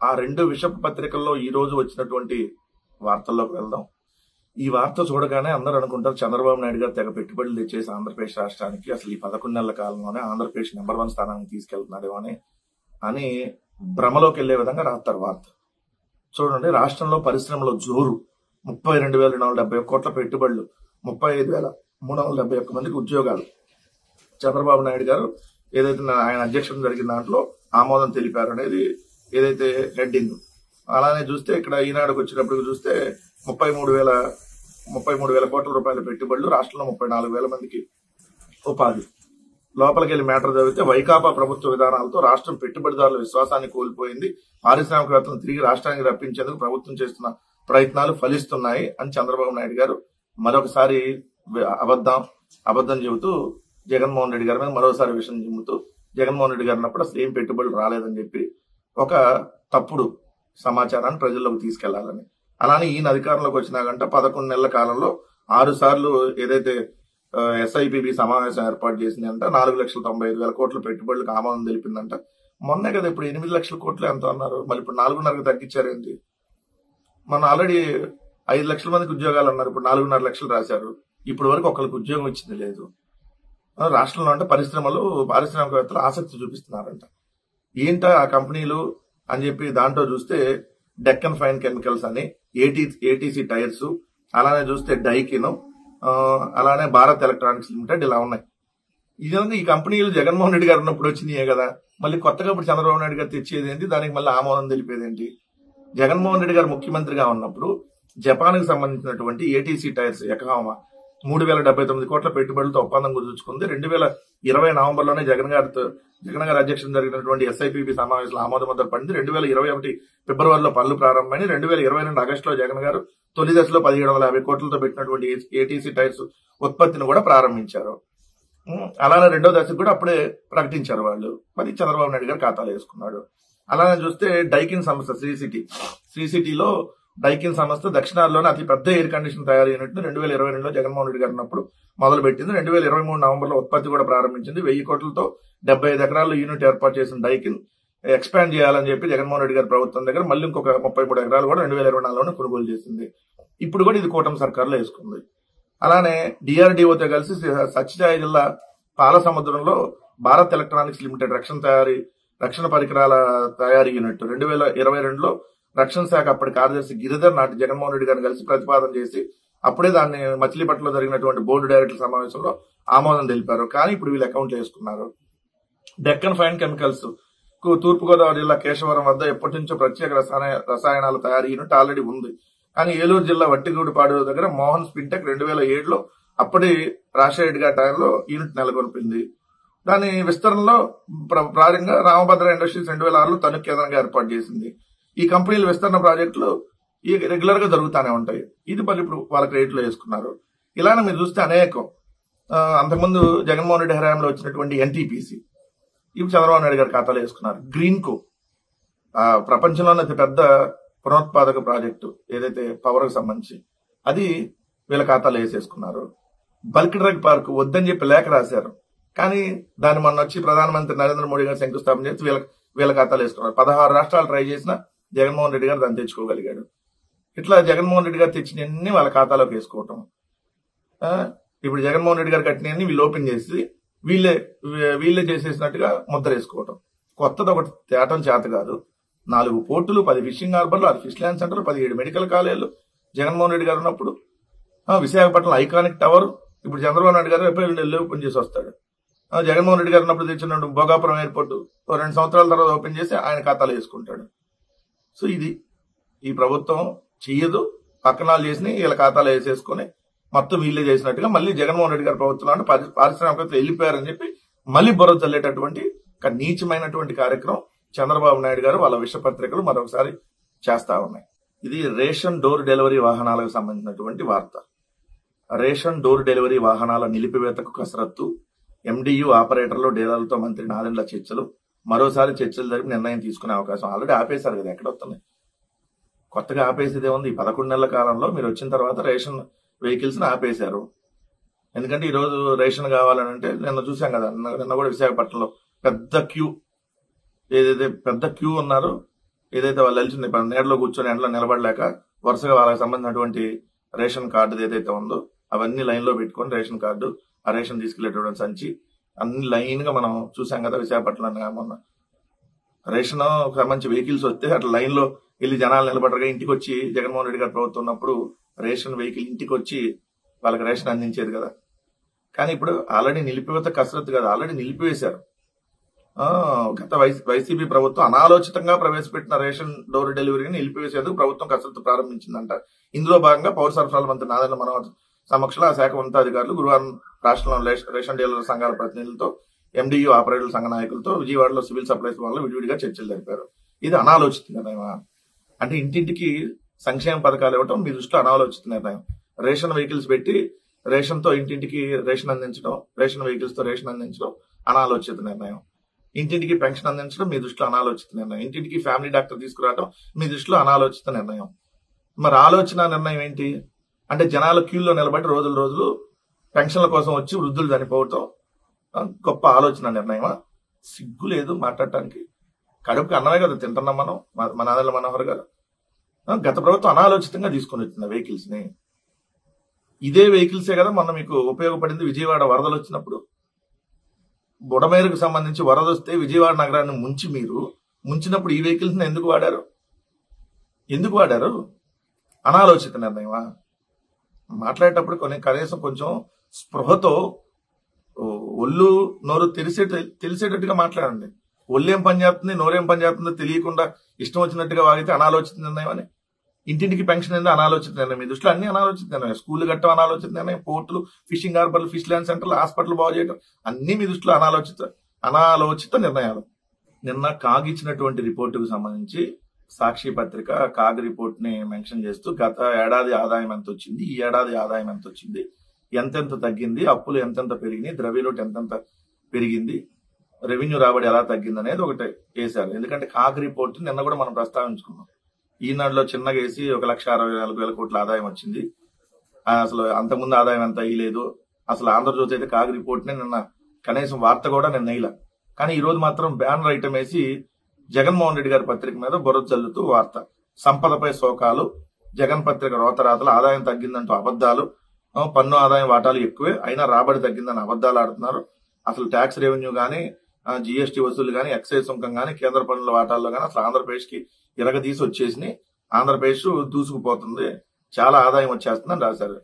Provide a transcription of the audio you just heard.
ఆ 2 విషప పత్రికల్లో ఈ రోజు వచ్చినటువంటి వార్తల్లోకి వెళ్దాం. ఈ వార్త చూడగానే అందరూ అనుకుంటారు చంద్రబాబు నాయుడు గారు తెగ పెట్టుబడులు తెచ్చేసి ఆంధ్రప్రదేశ్ రాష్ట్రానికి అసలు ఈ 11 నెలల కాలంలోనే ఆంధ్రప్రదేశ్ నెంబర్ 1 స్థానానికి తీసుకెళ్తున్నాడు అని భ్రమలోకి వెళ్లే విధంగా రాస్తారు వార్త. చూడండి, రాష్ట్రంలో పరిశ్రమలో జోరు, 32,471 కోట్ల పెట్టుబడులు, 35,371 మందికి ఉద్యోగాలు. చంద్రబాబు నాయుడు గారు ఏదైతే ఆయన అధ్యక్షతన జరిగిన దాంట్లో ఆమోదం తెలిపారు అనేది ఏదైతే హెడ్డింగ్. అలానే చూస్తే ఇక్కడ ఈనాడుకు వచ్చినప్పుడు చూస్తే 33,000 కోట్ల రూపాయల పెట్టుబడులు, రాష్ట్రంలో 34,000 మందికి ఉపాధి. లోపలికి వెళ్లి మ్యాటర్ చదివితే వైకాపా ప్రభుత్వ విధానాలతో రాష్ట్రం పెట్టుబడిదారుల విశ్వాసాన్ని కోల్పోయింది, పారిశ్రామికవేత్తలను తిరిగి రాష్ట్రానికి రప్పించేందుకు ప్రభుత్వం చేస్తున్న ప్రయత్నాలు ఫలిస్తున్నాయి అని చంద్రబాబు నాయుడు గారు మరొకసారి అబద్ధం చెబుతూ జగన్మోహన్ రెడ్డి గారి మీద మరోసారి విషయం చెబుతూ జగన్మోహన్ రెడ్డి గారు అన్నప్పుడు అసలు ఏం పెట్టుబడులు రాలేదని చెప్పి ఒక తప్పుడు సమాచారాన్ని ప్రజల్లోకి తీసుకెళ్లాలని. అలానే ఈయన అధికారంలోకి వచ్చినాకంటే 11 నెలల కాలంలో 6 సార్లు ఏదైతే ఎస్ఐపిబి సమావేశం ఏర్పాటు చేసిందంట, 4,95,000 కోట్ల పెట్టుబడులకు ఆమోదం తెలిపిందంట. మొన్నే కదా ఇప్పుడు 8 లక్షల కోట్లు ఎంత అన్నారు, మళ్ళీ ఇప్పుడు 4,500కి తగ్గించారేంటి? మన ఆల్రెడీ 5 లక్షల మందికి ఉద్యోగాలు అన్నారు, ఇప్పుడు 4,5 లక్షలు రాశారు. ఇప్పటి వరకు ఒకరికి ఉద్యోగం ఇచ్చింది లేదు. రాష్ట్రంలో అంటే పారిశ్రామికవేత్తలు ఆసక్తి చూపిస్తున్నారంట. ఏంట ఆ కంపెనీలు అని చెప్పి దాంట్లో చూస్తే డెక్కన్ ఫైన్ కెమికల్స్ అని, ఏటీసీ టైర్స్, అలానే చూస్తే డైకిన్, అలానే భారత్ ఎలక్ట్రానిక్స్ లిమిటెడ్ ఇలా ఉన్నాయి. ఈ కంపెనీలు జగన్మోహన్ రెడ్డి గారు ఉన్నప్పుడు వచ్చినాయే కదా, మళ్ళీ కొత్తగా ఇప్పుడు చంద్రబాబు నాయుడు గారు తెచ్చేది ఏంటి, దానికి మళ్ళీ ఆమోదం తెలిపేది ఏంటి? జగన్మోహన్ రెడ్డి గారు ముఖ్యమంత్రిగా ఉన్నప్పుడు జపాన్ కి సంబంధించినటువంటి ఏటీసీ టైర్స్ యకహామా 3,079 కోట్ల పెట్టుబడులతో ఒప్పందం కుదుర్చుకుంది. 2020 నవంబర్లోనే జగన్ గారి అధ్యక్షతన జరిగినటువంటి ఎస్ఐపిబి సమావేశంలో ఆమోద ముద్ర పడింది. 2021 ఫిబ్రవరిలో పనులు ప్రారంభమైన 2022 ఆగస్టులో జగన్ గారు తొలి దశలో 1,750 కోట్లతో పెట్టినటువంటి ఏటీసీ టైర్స్ ఉత్పత్తిని కూడా ప్రారంభించారు. అలానే రెండో దశకు కూడా అప్పుడే ప్రకటించారు వాళ్ళు. మరి చంద్రబాబు నాయుడు గారు ఖాతాలో వేసుకున్నాడు. అలానే చూస్తే డైకిన్ సంస్థ శ్రీ సిటీలో డైకిన్ సంస్థ దక్షిణాదిలోనే అతి పెద్ద ఎయిర్ కండిషన్ తయారు యూనిట్ ను 2022లో జగన్మోహన్ రెడ్డి గారు ఉన్నప్పుడు మొదలు పెట్టింది. 2023 నవంబర్లో ఉత్పత్తి కూడా ప్రారంభించింది. 1000 కోట్లతో 75 ఎకరాల్లో యూనిట్ ఏర్పాటు చేసిన డైకిన్ ఎక్స్పాండ్ చేయాలని చెప్పి జగన్మోహన్ రెడ్డి గారి ప్రభుత్వం దగ్గర మళ్ళీ ఇంకొక 33 ఎకరాలు కూడా 2024లోనే కొనుగోలు చేసింది. ఇప్పుడు కూడా ఇది కూటమి సర్కార్లో వేసుకుంది. అలానే డిఆర్డీఓతో కలిసి సత్యసాయి జిల్లా పాలసముద్రంలో భారత్ ఎలక్ట్రానిక్స్ లిమిటెడ్ రక్షణ పరికరాల తయారీ యూనిట్ 2022లో రక్షణ శాఖ అప్పటి కార్యదర్శి గిరిధర్ నాటి జగన్మోహన్ రెడ్డి గారిని కలిసి ప్రతిపాదన చేసి అప్పుడే దాన్ని మచిలీపట్నంలో జరిగినటువంటి బోర్డు డైరెక్టర్ సమావేశంలో ఆమోదం తెలిపారు. కానీ ఇప్పుడు వీళ్ళు అకౌంట్ వేసుకున్నారు. డెక్కన్ ఫైన్ కెమికల్స్ కు తూర్పుగోదావరి జిల్లా కేశవరం వద్ద ఎప్పటి నుంచో ప్రత్యేక రసాయనాల తయారీ యూనిట్ ఆల్రెడీ ఉంది. కానీ ఏలూరు జిల్లా వట్టిగూడిపాడు దగ్గర మోహన్ స్పిన్టెక్ 2007లో అప్పటి రాజశేఖర గారి టైంలో యూనిట్ నెలకొల్పింది. దాని విస్తరణలో ప్రారంభంగా రామభద్ర ఇండస్ట్రీస్ 2006లో తణుకు కేంద్రంగా ఏర్పాటు చేసింది. ఈ కంపెనీల విస్తరణ ప్రాజెక్టులు రెగ్యులర్ గా జరుగుతూనే ఉంటాయి. ఇది మళ్ళీ ఇప్పుడు వాళ్ళ క్రెడిట్లో వేసుకున్నారు. ఇలానే మీరు చూస్తే అనేకం అంతకుముందు జగన్మోహన్ రెడ్డి హయాంలో వచ్చినటువంటి ఎన్టీపీసీ ఇప్పుడు చంద్రబాబు నాయుడు గారి ఖాతాలో వేసుకున్నారు. గ్రీన్కో ప్రపంచంలోనే అతి పెద్ద పునరుత్పాదక ప్రాజెక్టు ఏదైతే పవర్ కు సంబంధించి అది వీళ్ళ ఖాతాలో వేసేసుకున్నారు. బల్క్ డ్రగ్ పార్క్ వద్దని చెప్పి లేఖ రాశారు. కానీ దాన్ని మొన్న వచ్చి ప్రధానమంత్రి నరేంద్ర మోడీ గారు శంకుస్థాపన చేసి వీళ్ళ ఖాతాలో వేసుకున్నారు. 16 రాష్ట్రాలు ట్రై చేసినా జగన్మోహన్ రెడ్డి గారు దాన్ని తెచ్చుకోగలిగాడు. ఇట్లా జగన్మోహన్ రెడ్డి గారు తెచ్చినన్ని వాళ్ళ ఖాతాలోకి వేసుకోవటం. ఇప్పుడు జగన్మోహన్ రెడ్డి గారు కట్టినన్ని వీళ్ళు ఓపెన్ చేసి వీళ్ళే చేసేసినట్టుగా ముద్ర వేసుకోవటం. కొత్తది ఒకటి తేటం చేత కాదు. 4 పోర్టులు, 10 ఫిషింగ్ హార్బర్లు, 6 ఫిష్ ల్యాండ్ సెంటర్లు, 17 మెడికల్ కాలేజీలు జగన్మోహన్ రెడ్డి గారు ఉన్నప్పుడు. విశాఖపట్నం ఐకానిక్ టవర్ ఇప్పుడు చంద్రబాబు నాయుడు గారు ఎప్పుడు ఓపెన్ చేసి వస్తాడు. జగన్మోహన్ రెడ్డి గారు ఉన్నప్పుడు తెచ్చిన భోగాపురం ఎయిర్పోర్ట్ 2 సంవత్సరాల తర్వాత ఓపెన్ చేసి ఆయన ఖాతాలో వేసుకుంటాడు. సో ఇది ఈ ప్రభుత్వం చెయ్యదు. పక్కనాలు చేసి వీళ్ళ ఖాతాలో వేసేసుకుని మొత్తం వీళ్ళే చేసినట్టుగా మళ్ళీ జగన్మోహన్ రెడ్డి గారి ప్రభుత్వం అంటే పారిశ్రామికవేత్తలు వెళ్ళిపోయారని చెప్పి మళ్ళీ బుర్ర చల్లేటటువంటి ఒక నీచమైనటువంటి కార్యక్రమం చంద్రబాబు నాయుడు గారు వాళ్ళ విషపత్రికలు మరొకసారి చేస్తా ఉన్నాయి. ఇది రేషన్ డోర్ డెలివరీ వాహనాలకు సంబంధించినటువంటి వార్త. రేషన్ డోర్ డెలివరీ వాహనాల నిలిపివేతకు కసరత్తు, ఎండియు ఆపరేటర్లు డీలర్లతో మంత్రి నాదెండ్ల చర్చలు, మరోసారి చర్చలు జరిపి నిర్ణయం తీసుకునే అవకాశం. ఆల్రెడీ ఆపేశారు కదా, ఎక్కడొస్తున్నాయి కొత్తగా ఆపేసేదే ఉంది. 11 నెలల కాలంలో మీరు వచ్చిన తర్వాత రేషన్ వెహికల్స్ ని ఆపేశారు. ఎందుకంటే ఈ రోజు రేషన్ కావాలని అంటే నిన్న చూసాం కదా, నిన్న కూడా విశాఖపట్నంలో పెద్ద క్యూ, ఏదైతే పెద్ద క్యూ ఉన్నారు ఏదైతే వాళ్ళు వెళ్తుంది నీడలో కూర్చొని ఎండలో నిలబడలేక వరుసగా వాళ్ళకి సంబంధించినటువంటి రేషన్ కార్డు ఏదైతే ఉందో అవన్నీ లైన్ లో పెట్టుకొని రేషన్ కార్డు, ఆ రేషన్ తీసుకెళ్లేటువంటి సంచి అన్ని లైన్ గా మనం చూసాం కదా విశాఖపట్నంలో మొన్న. రేషన్ సంబంధించి వెహికల్స్ వస్తే అట్లా లైన్ లో వెళ్ళి జనాలు నిలబడగా ఇంటికి వచ్చి జగన్మోహన్ రెడ్డి గారు ప్రభుత్వం ఉన్నప్పుడు రేషన్ వెహికల్ ఇంటికి వచ్చి వాళ్ళకి రేషన్ అందించేది కదా. కానీ ఇప్పుడు ఆల్రెడీ నిలిపివేత కసరత్తు కదా, ఆల్రెడీ నిలిపివేశారు. గత వైసీపీ ప్రభుత్వం అనాలోచితంగా ప్రవేశపెట్టిన రేషన్ డోర్ డెలివరీని నిలిపివేసేందుకు ప్రభుత్వం కసరత్తు ప్రారంభించిందంట. ఇందులో భాగంగా పౌర సరఫరాల మంత్రి నాదెండ్ల మనోహర్ సమక్షంలో ఆ శాఖ ఉన్నతాధికారులు గురువారం రాష్ట్రంలో రేషన్ డీలర్ సంఘాల ప్రతినిధులతో, ఎండియూ ఆపరేటర్ల సంఘ నాయకులతో విజయవాడలో సివిల్ సప్లైస్ వల్ల విడివిడిగా చర్చలు జరిపారు. ఇది అనాలోచిత నిర్ణయం. అంటే ఇంటింటికి సంక్షేమ పథకాలు ఇవ్వడం మీ దృష్టిలో అనాలోచిత నిర్ణయం. రేషన్ వెహికల్స్ పెట్టి రేషన్ తో ఇంటింటికి రేషన్ అందించడం, రేషన్ వెహికల్స్ తో రేషన్ అందించడం అనాలోచిత నిర్ణయం. ఇంటింటికి పెన్షన్ అందించడం మీ దృష్టిలో అనాలోచిత నిర్ణయం. ఇంటింటికి ఫ్యామిలీ డాక్టర్ తీసుకురావడం మీ దృష్టిలో అనాలోచిత నిర్ణయం. మరి ఆలోచన నిర్ణయం ఏంటి అంటే జనాలు క్యూలో నిలబడి రోజులు పెన్షన్ల కోసం వచ్చి వృద్ధులు చనిపోవటం గొప్ప ఆలోచన నిర్ణయమా? సిగ్గు లేదు మాట్లాడటానికి. కడుపుకి అన్నమే కదా తింటున్నాం మనం. మన నాదెండ్ల మనోహర్ గారు గత ప్రభుత్వం అనాలోచితంగా తీసుకొని వచ్చింది వెహికల్స్ ని. ఇదే వెహికల్సే కదా మొన్న మీకు ఉపయోగపడింది విజయవాడ వరదలు వచ్చినప్పుడు. బుడమేరుకు సంబంధించి వరద వస్తే విజయవాడ నగరాన్ని ముంచినప్పుడు ఈ వెహికల్స్ ని ఎందుకు వాడారు? అనాలోచిత నిర్ణయమా? మాట్లాడేటప్పుడు కనీసం కొంచెం స్పృహతో ఒళ్ళు నోరు తెలిసేటట్టుగా మాట్లాడండి. ఒళ్ళేం పని చేస్తుంది, నోరేం పని చేస్తుందో తెలియకుండా ఇష్టం వచ్చినట్టుగా వాగితే అనాలోచిత నిర్ణయం అని. ఇంటింటికి పెన్షన్ అనేది అనాలోచిత నిర్ణయం. మీ దృష్టిలో అన్ని అనాలోచిత నిర్ణయం. స్కూల్ కట్టడం అనాలోచిత నిర్ణయం, పోర్టులు, ఫిషింగ్ హార్బర్లు, ఫిష్ ల్యాండ్ సెంటర్లు, హాస్పిటల్ బాగు చేయడం అన్ని మీ దృష్టిలో అనాలోచిత నిర్ణయాలు. నిన్న కాగ్ ఇచ్చినటువంటి రిపోర్టుకు సంబంధించి సాక్షి పత్రిక కాగ్ రిపోర్ట్ ని మెన్షన్ చేస్తూ గత ఏడాది ఆదాయం ఎంత వచ్చింది, ఈ ఏడాది ఆదాయం ఎంత వచ్చింది, ఎంతెంత తగ్గింది, అప్పులు ఎంతెంత పెరిగినాయి, ద్రవ్యలోటు ఎంతెంత పెరిగింది, రెవెన్యూ రాబడి ఎలా తగ్గింది అనేది ఒకటి వేశారు. ఎందుకంటే కాగ్ రిపోర్ట్ నిన్న కూడా మనం ప్రస్తావించుకున్నాం. ఈనాడులో చిన్నగా వేసి 1,64,000 కోట్ల ఆదాయం వచ్చింది, అసలు అంతకుముందు ఆదాయం ఎంత అయ్యలేదు, అసలు ఆంధ్రజ్యోతి అయితే కాగ్ రిపోర్ట్ ని నిన్న కనీసం వార్త కూడా నిన్న వేయలే. కానీ ఈ రోజు మాత్రం బ్యానర్ ఐటమ్ వేసి జగన్మోహన్ రెడ్డి గారి పత్రిక మీద బురద చల్లుతూ వార్త. సంపదపై శోకాలు, జగన్ పత్రిక రోతరాతలు, ఆదాయం తగ్గిందంటూ అబద్దాలు, పన్ను ఆదాయం వాటాలు ఎక్కువే అయినా రాబడి తగ్గిందని అబద్దాలు ఆడుతున్నారు. అసలు ట్యాక్స్ రెవెన్యూ గానీ, జీఎస్టీ వసూలు గానీ, ఎక్సైజ్ సుంకం గానీ, కేంద్ర పన్నుల వాటాల్లో గానీ అసలు ఆంధ్రప్రదేశ్ కి ఇరగదీసి వచ్చేసి ఆంధ్రప్రదేశ్ దూసుకుపోతుంది, చాలా ఆదాయం వచ్చేస్తుందని రాశారు.